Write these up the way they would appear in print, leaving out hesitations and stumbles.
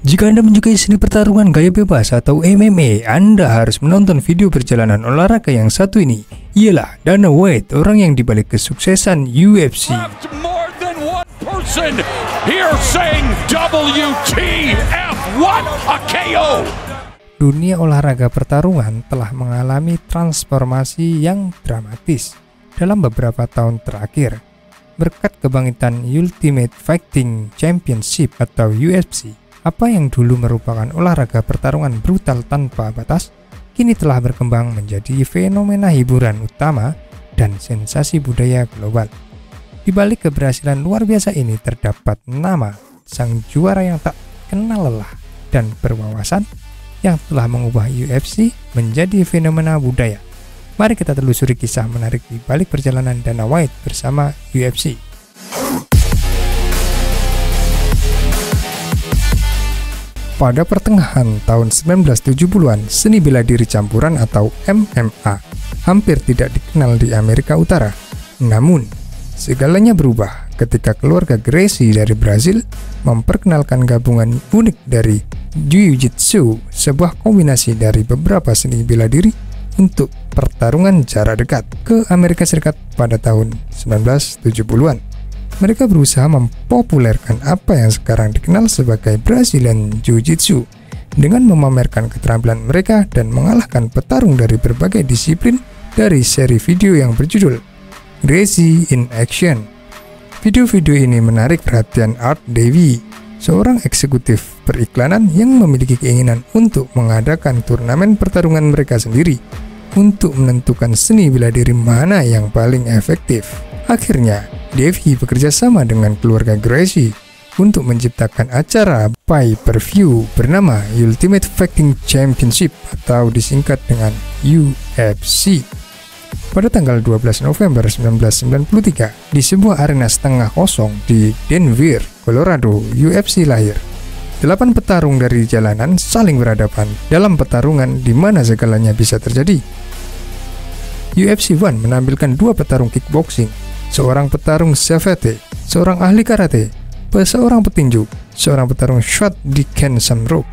Jika Anda menyukai seni pertarungan gaya bebas atau MMA, Anda harus menonton video perjalanan olahraga yang satu ini. Ialah Dana White, orang yang dibalik kesuksesan UFC. Dunia olahraga pertarungan telah mengalami transformasi yang dramatis dalam beberapa tahun terakhir. Berkat kebangkitan Ultimate Fighting Championship atau UFC, apa yang dulu merupakan olahraga pertarungan brutal tanpa batas, kini telah berkembang menjadi fenomena hiburan utama dan sensasi budaya global. Di balik keberhasilan luar biasa ini terdapat nama sang juara yang tak kenal lelah dan berwawasan yang telah mengubah UFC menjadi fenomena budaya. Mari kita telusuri kisah menarik di balik perjalanan Dana White bersama UFC. Pada pertengahan tahun 1970-an, seni bela diri campuran atau MMA hampir tidak dikenal di Amerika Utara. Namun, segalanya berubah ketika keluarga Gracie dari Brazil memperkenalkan gabungan unik dari Jiu-Jitsu, sebuah kombinasi dari beberapa seni bela diri untuk pertarungan jarak dekat, ke Amerika Serikat pada tahun 1970-an. Mereka berusaha mempopulerkan apa yang sekarang dikenal sebagai Brazilian Jiu-Jitsu dengan memamerkan keterampilan mereka dan mengalahkan petarung dari berbagai disiplin dari seri video yang berjudul Gracie in Action. Video-video ini menarik perhatian Art Davie, seorang eksekutif periklanan yang memiliki keinginan untuk mengadakan turnamen pertarungan mereka sendiri untuk menentukan seni bela diri mana yang paling efektif. Akhirnya, Davie bekerja sama dengan keluarga Gracie untuk menciptakan acara pay-per-view bernama Ultimate Fighting Championship atau disingkat dengan UFC. Pada tanggal 12 November 1993, di sebuah arena setengah kosong di Denver, Colorado, UFC lahir. 8 petarung dari jalanan saling berhadapan dalam pertarungan di mana segalanya bisa terjadi. UFC 1 menampilkan 2 petarung kickboxing, seorang petarung savate, seorang ahli karate, seorang petinju, seorang petarung shot di Ken Shamrock,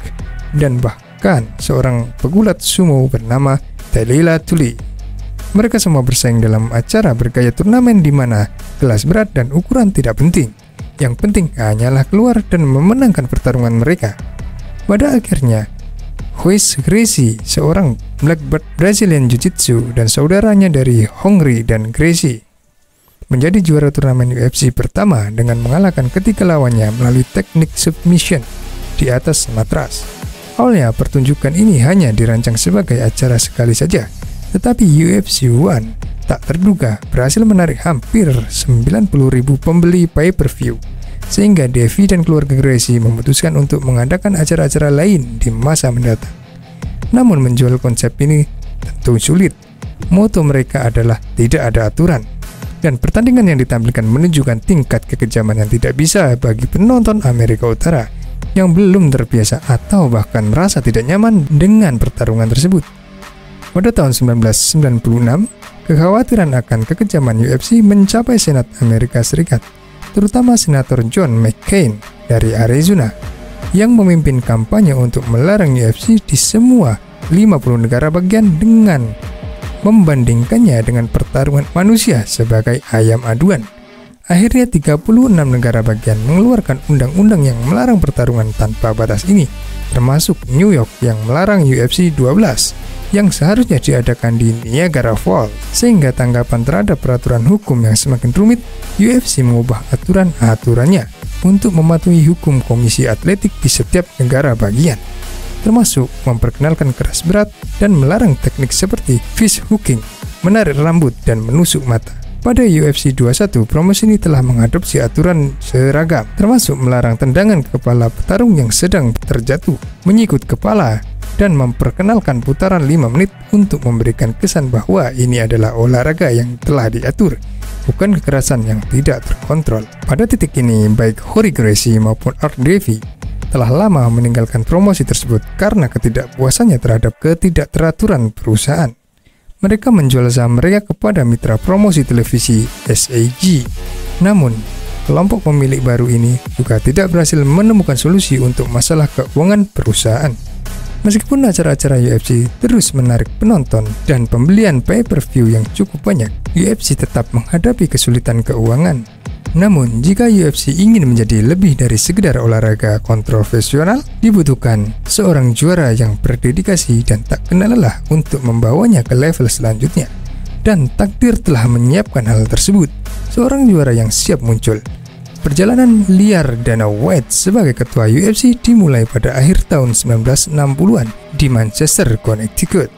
dan bahkan seorang pegulat sumo bernama Taylor Tully. Mereka semua bersaing dalam acara bergaya turnamen di mana kelas berat dan ukuran tidak penting. Yang penting hanyalah keluar dan memenangkan pertarungan mereka. Pada akhirnya, Royce Gracie, seorang black belt Brazilian Jiu-Jitsu dan saudaranya dari Hungary dan Gracie, menjadi juara turnamen UFC pertama dengan mengalahkan ketiga lawannya melalui teknik submission di atas matras. Awalnya pertunjukan ini hanya dirancang sebagai acara sekali saja, tetapi UFC 1 tak terduga berhasil menarik hampir 90.000 pembeli pay-per-view, sehingga Davie dan keluarga Gracie memutuskan untuk mengadakan acara-acara lain di masa mendatang. Namun menjual konsep ini tentu sulit. Moto mereka adalah tidak ada aturan, dan pertandingan yang ditampilkan menunjukkan tingkat kekejaman yang tidak bisa bagi penonton Amerika Utara yang belum terbiasa atau bahkan merasa tidak nyaman dengan pertarungan tersebut. Pada tahun 1996, kekhawatiran akan kekejaman UFC mencapai Senat Amerika Serikat, terutama Senator John McCain dari Arizona, yang memimpin kampanye untuk melarang UFC di semua 50 negara bagian dengan membandingkannya dengan pertarungan manusia sebagai ayam aduan. Akhirnya 36 negara bagian mengeluarkan undang-undang yang melarang pertarungan tanpa batas ini, termasuk New York yang melarang UFC 12 yang seharusnya diadakan di Niagara Falls. Sehingga tanggapan terhadap peraturan hukum yang semakin rumit, UFC mengubah aturan-aturannya untuk mematuhi hukum komisi atletik di setiap negara bagian, termasuk memperkenalkan keras berat dan melarang teknik seperti fish hooking, menarik rambut, dan menusuk mata. Pada UFC 21, promosi ini telah mengadopsi aturan seragam, termasuk melarang tendangan ke kepala petarung yang sedang terjatuh, menyikut kepala, dan memperkenalkan putaran 5 menit untuk memberikan kesan bahwa ini adalah olahraga yang telah diatur, bukan kekerasan yang tidak terkontrol. Pada titik ini, baik Royce Gracie maupun Art Davie telah lama meninggalkan promosi tersebut karena ketidakpuasannya terhadap ketidakteraturan perusahaan. Mereka menjual saham mereka kepada mitra promosi televisi SAG. Namun, kelompok pemilik baru ini juga tidak berhasil menemukan solusi untuk masalah keuangan perusahaan. Meskipun acara-acara UFC terus menarik penonton dan pembelian pay-per-view yang cukup banyak, UFC tetap menghadapi kesulitan keuangan. Namun, jika UFC ingin menjadi lebih dari sekedar olahraga kontroversial, dibutuhkan seorang juara yang berdedikasi dan tak kenal lelah untuk membawanya ke level selanjutnya. Dan takdir telah menyiapkan hal tersebut, seorang juara yang siap muncul. Perjalanan liar Dana White sebagai ketua UFC dimulai pada akhir tahun 1960-an di Manchester, Connecticut.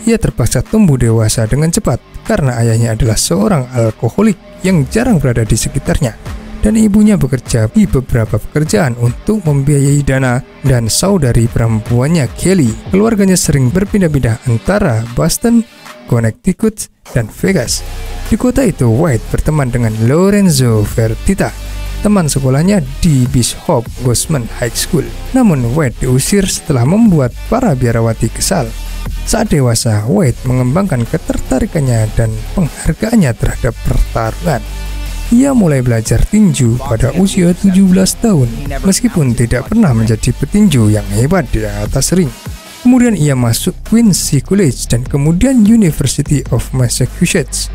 Ia terpaksa tumbuh dewasa dengan cepat karena ayahnya adalah seorang alkoholik yang jarang berada di sekitarnya, dan ibunya bekerja di beberapa pekerjaan untuk membiayai Dana dan saudari perempuannya Kelly. Keluarganya sering berpindah-pindah antara Boston, Connecticut, dan Vegas. Di kota itu, White berteman dengan Lorenzo Fertitta, teman sekolahnya di Bishop Gosman High School. Namun White diusir setelah membuat para biarawati kesal. Saat dewasa, White mengembangkan ketertarikannya dan penghargaannya terhadap pertarungan. Ia mulai belajar tinju pada usia 17 tahun, meskipun tidak pernah menjadi petinju yang hebat di atas ring. Kemudian ia masuk Quincy College dan kemudian University of Massachusetts.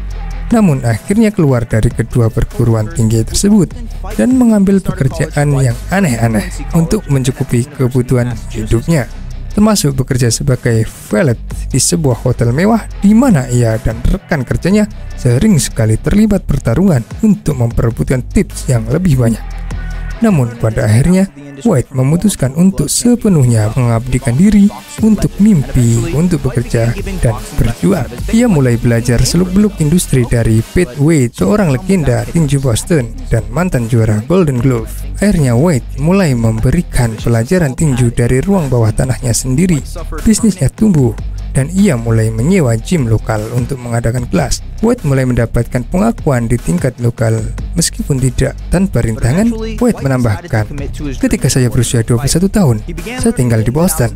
Namun akhirnya keluar dari kedua perguruan tinggi tersebut dan mengambil pekerjaan yang aneh-aneh untuk mencukupi kebutuhan hidupnya, termasuk bekerja sebagai valet di sebuah hotel mewah di mana ia dan rekan kerjanya sering sekali terlibat pertarungan untuk memperebutkan tips yang lebih banyak. Namun pada akhirnya White memutuskan untuk sepenuhnya mengabdikan diri untuk mimpi, untuk bekerja dan berjuang. Ia mulai belajar seluk-beluk industri dari Pete Wade, seorang legenda tinju Boston dan mantan juara Golden Glove. Akhirnya White mulai memberikan pelajaran tinju dari ruang bawah tanahnya sendiri. Bisnisnya tumbuh dan ia mulai menyewa gym lokal untuk mengadakan kelas. White mulai mendapatkan pengakuan di tingkat lokal meskipun tidak tanpa rintangan. White menambahkan, ketika saya berusia 21 tahun, saya tinggal di Boston,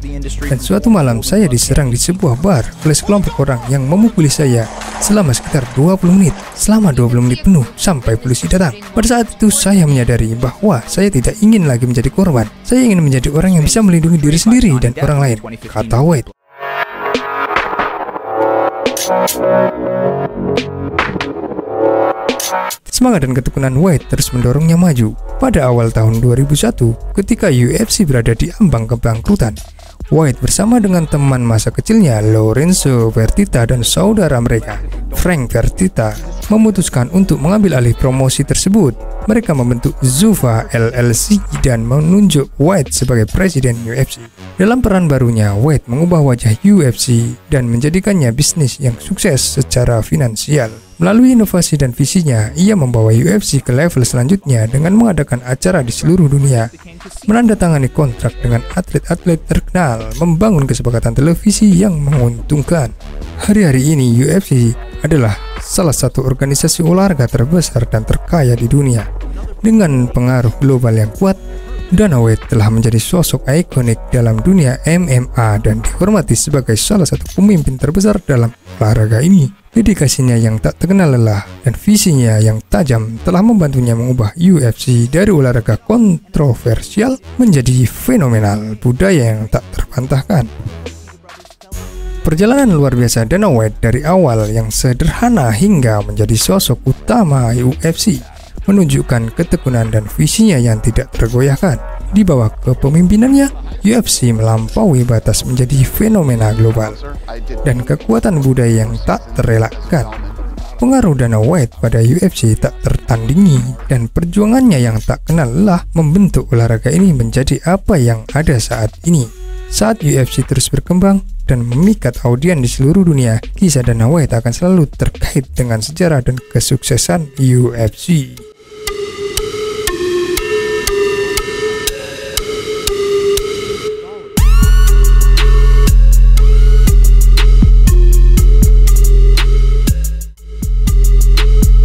dan suatu malam saya diserang di sebuah bar oleh sekelompok orang yang memukuli saya selama sekitar 20 menit, selama 20 menit penuh sampai polisi datang. Pada saat itu saya menyadari bahwa saya tidak ingin lagi menjadi korban. Saya ingin menjadi orang yang bisa melindungi diri sendiri dan orang lain, kata White. Semangat dan ketekunan White terus mendorongnya maju. Pada awal tahun 2001, ketika UFC berada di ambang kebangkrutan, White bersama dengan teman masa kecilnya Lorenzo Fertitta dan saudara mereka, Frank Fertitta, memutuskan untuk mengambil alih promosi tersebut. Mereka membentuk Zuffa LLC dan menunjuk White sebagai presiden UFC. Dalam peran barunya, White mengubah wajah UFC dan menjadikannya bisnis yang sukses secara finansial. Melalui inovasi dan visinya, ia membawa UFC ke level selanjutnya dengan mengadakan acara di seluruh dunia, menandatangani kontrak dengan atlet-atlet terkenal, membangun kesepakatan televisi yang menguntungkan. Hari-hari ini UFC adalah salah satu organisasi olahraga terbesar dan terkaya di dunia. Dengan pengaruh global yang kuat, Dana White telah menjadi sosok ikonik dalam dunia MMA dan dihormati sebagai salah satu pemimpin terbesar dalam olahraga ini. Dedikasinya yang tak terkenal lelah dan visinya yang tajam telah membantunya mengubah UFC dari olahraga kontroversial menjadi fenomenal budaya yang tak terbantahkan. Perjalanan luar biasa Dana White dari awal yang sederhana hingga menjadi sosok utama UFC menunjukkan ketekunan dan visinya yang tidak tergoyahkan. Di bawah kepemimpinannya, UFC melampaui batas menjadi fenomena global dan kekuatan budaya yang tak terelakkan. Pengaruh Dana White pada UFC tak tertandingi dan perjuangannya yang tak kenal lelah membentuk olahraga ini menjadi apa yang ada saat ini. Saat UFC terus berkembang dan memikat audiens di seluruh dunia, kisah Dana White akan selalu terkait dengan sejarah dan kesuksesan UFC.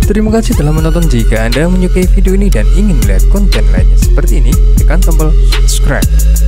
Terima kasih telah menonton. Jika Anda menyukai video ini dan ingin melihat konten lainnya seperti ini, tekan tombol subscribe.